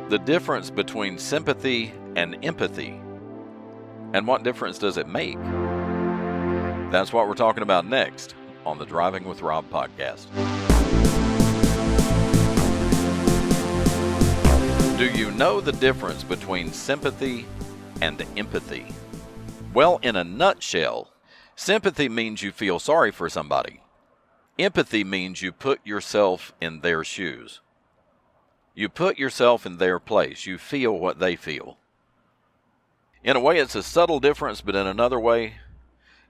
The difference between sympathy and empathy. And what difference does it make? That's what we're talking about next on the Driving with Rob podcast. Do you know the difference between sympathy and empathy? Well, in a nutshell, sympathy means you feel sorry for somebody. Empathy means you put yourself in their shoes. You put yourself in their place. You feel what they feel. In a way, it's a subtle difference, but in another way,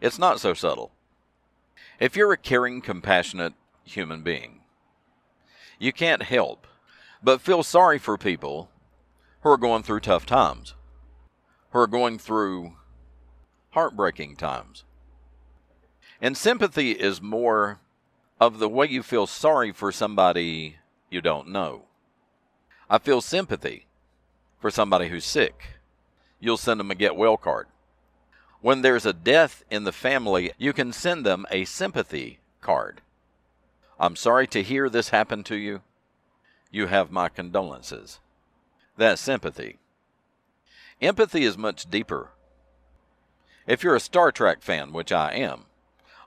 it's not so subtle. If you're a caring, compassionate human being, you can't help but feel sorry for people who are going through tough times, who are going through heartbreaking times. And sympathy is more of the way you feel sorry for somebody you don't know. I feel sympathy for somebody who's sick. You'll send them a get well card. When there's a death in the family, you can send them a sympathy card. I'm sorry to hear this happen to you. You have my condolences. That's sympathy. Empathy is much deeper. If you're a Star Trek fan, which I am,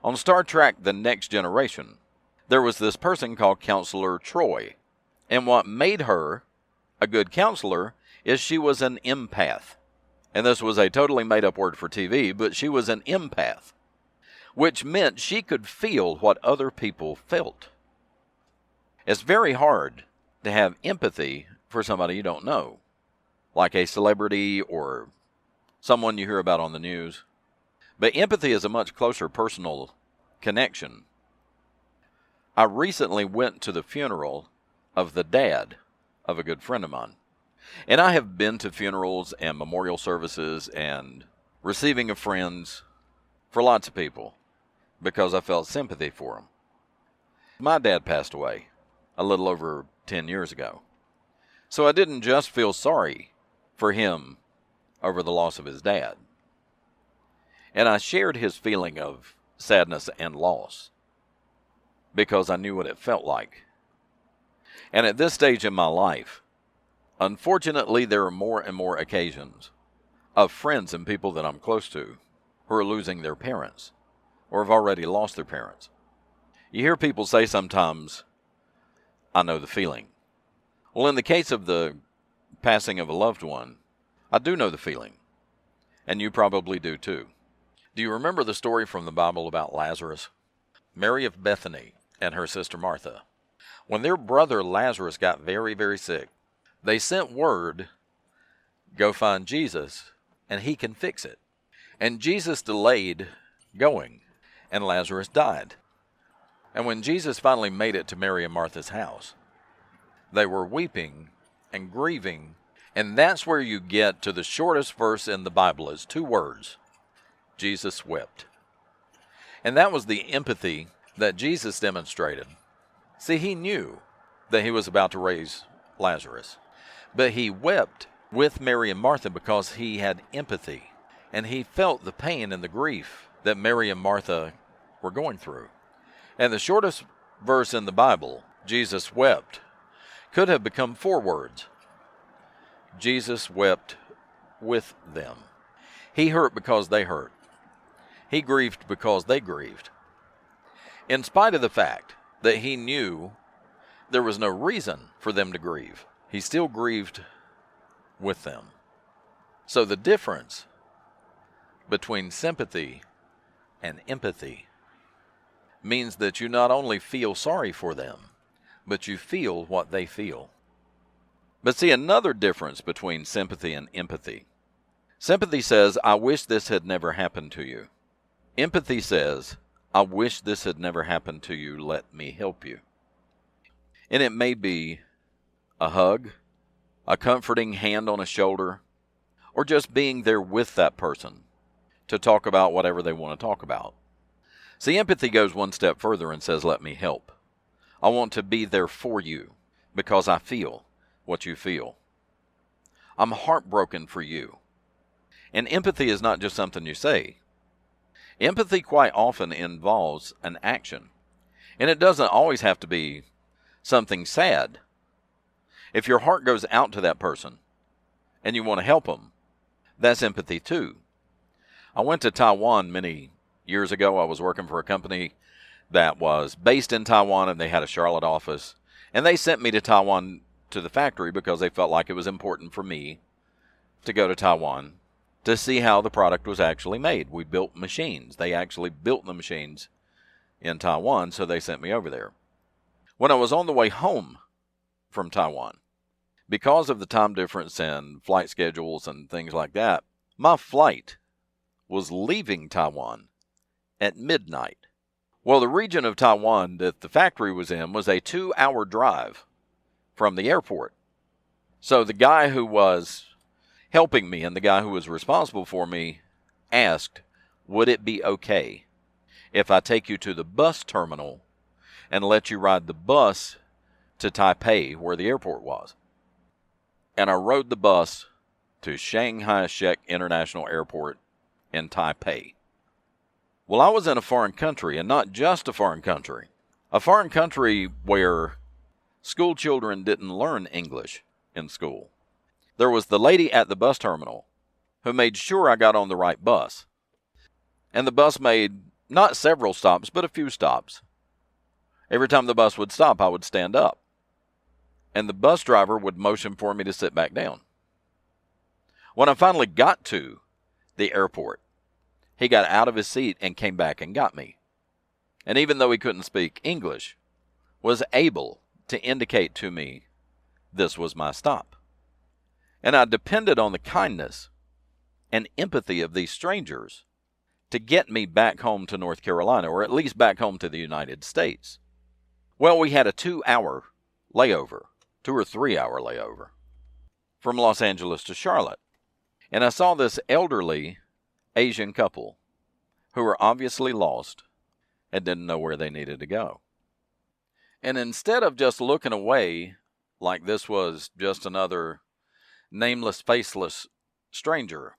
on Star Trek The Next Generation, there was this person called Counselor Troy. And what made her a good counselor is she was an empath. And this was a totally made-up word for TV, but she was an empath, which meant she could feel what other people felt. It's very hard to have empathy for somebody you don't know, like a celebrity or someone you hear about on the news. But empathy is a much closer personal connection. I recently went to the funeral of the dad of a good friend of mine. And I have been to funerals and memorial services and receiving of friends for lots of people because I felt sympathy for them. My dad passed away a little over 10 years ago. So I didn't just feel sorry for him over the loss of his dad. And I shared his feeling of sadness and loss because I knew what it felt like. And at this stage in my life, unfortunately, there are more and more occasions of friends and people that I'm close to who are losing their parents or have already lost their parents. You hear people say sometimes, I know the feeling. Well, in the case of the passing of a loved one, I do know the feeling. And you probably do too. Do you remember the story from the Bible about Lazarus? Mary of Bethany and her sister Martha. When their brother Lazarus got very, very sick, they sent word, go find Jesus, and he can fix it. And Jesus delayed going, and Lazarus died. And when Jesus finally made it to Mary and Martha's house, they were weeping and grieving, and that's where you get to the shortest verse in the Bible is 2 words, Jesus wept. And that was the empathy that Jesus demonstrated. See, he knew that he was about to raise Lazarus, but he wept with Mary and Martha because he had empathy, and he felt the pain and the grief that Mary and Martha were going through. And the shortest verse in the Bible, Jesus wept, could have become 4 words. Jesus wept with them. He hurt because they hurt. He grieved because they grieved. In spite of the fact that he knew there was no reason for them to grieve, he still grieved with them. So the difference between sympathy and empathy means that you not only feel sorry for them, but you feel what they feel. But see, another difference between sympathy and empathy. Sympathy says, I wish this had never happened to you. Empathy says, I wish this had never happened to you. Let me help you. And it may be a hug, a comforting hand on a shoulder, or just being there with that person to talk about whatever they want to talk about. See, empathy goes one step further and says, let me help. I want to be there for you because I feel what you feel. I'm heartbroken for you. And empathy is not just something you say. Empathy quite often involves an action. And it doesn't always have to be something sad. If your heart goes out to that person and you want to help them, that's empathy too. I went to Taiwan many years ago. I was working for a company that was based in Taiwan, and they had a Charlotte office. And they sent me to Taiwan to the factory because they felt like it was important for me to go to Taiwan to see how the product was actually made. We built machines. They actually built the machines in Taiwan, so they sent me over there. When I was on the way home from Taiwan, because of the time difference and flight schedules and things like that, my flight was leaving Taiwan at midnight. Well, the region of Taiwan that the factory was in was a 2-hour drive from the airport. So the guy who was helping me and the guy who was responsible for me asked, would it be okay if I take you to the bus terminal and let you ride the bus to Taipei, where the airport was? And I rode the bus to Shanghai Shek International Airport in Taipei. Well, I was in a foreign country, and not just a foreign country where school children didn't learn English in school. There was the lady at the bus terminal who made sure I got on the right bus. And the bus made not several stops, but a few stops. Every time the bus would stop, I would stand up. And the bus driver would motion for me to sit back down. When I finally got to the airport, he got out of his seat and came back and got me. And even though he couldn't speak English, was able to indicate to me this was my stop. And I depended on the kindness and empathy of these strangers to get me back home to North Carolina, or at least back home to the United States. Well, we had a 2-hour layover, 2 or 3 hour layover, from Los Angeles to Charlotte. And I saw this elderly Asian couple who were obviously lost and didn't know where they needed to go. And instead of just looking away like this was just another nameless, faceless stranger,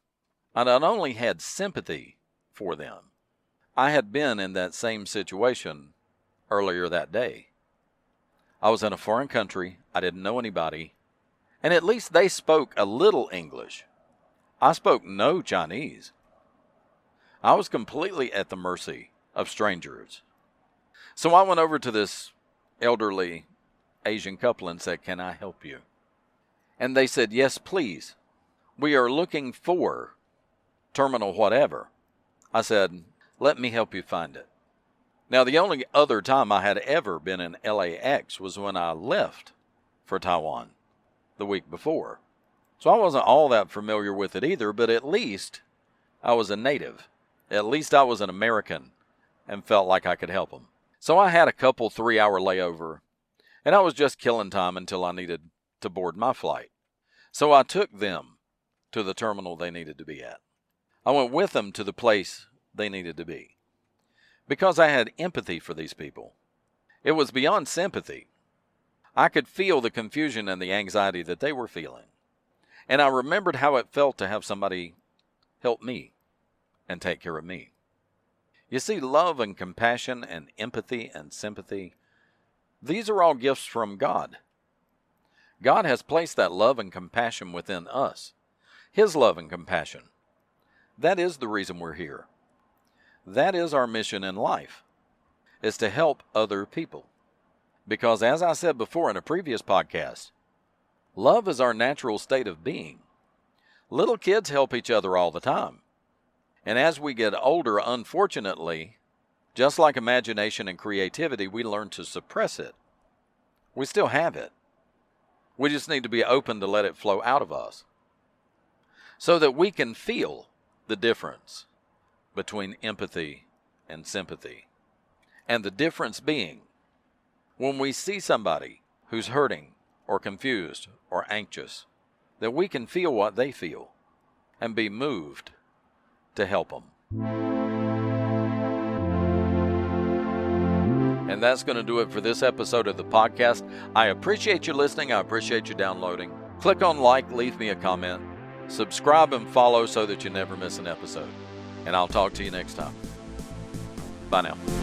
I not only had sympathy for them, I had been in that same situation earlier that day. I was in a foreign country, I didn't know anybody, and at least they spoke a little English. I spoke no Chinese. I was completely at the mercy of strangers. So I went over to this elderly Asian couple and said, "Can I help you?" And they said, "Yes, please. We are looking for terminal whatever." I said, "Let me help you find it." Now, the only other time I had ever been in LAX was when I left for Taiwan the week before. So I wasn't all that familiar with it either, but at least I was a native. At least I was an American and felt like I could help them. So I had a couple 3-hour layover, and I was just killing time until I needed to board my flight. So I took them to the terminal they needed to be at. I went with them to the place they needed to be, because I had empathy for these people. It was beyond sympathy. I could feel the confusion and the anxiety that they were feeling. And I remembered how it felt to have somebody help me and take care of me. You see, love and compassion and empathy and sympathy, these are all gifts from God. God has placed that love and compassion within us. His love and compassion. That is the reason we're here. That is our mission in life, is to help other people. Because as I said before in a previous podcast, love is our natural state of being. Little kids help each other all the time. And as we get older, unfortunately, just like imagination and creativity, we learn to suppress it. We still have it. We just need to be open to let it flow out of us, so that we can feel the difference between empathy and sympathy. And the difference being, when we see somebody who's hurting or confused or anxious, that we can feel what they feel and be moved to help them. And that's going to do it for this episode of the podcast. I appreciate you listening. I appreciate you downloading. Click on like, leave me a comment, subscribe and follow so that you never miss an episode. And I'll talk to you next time. Bye now.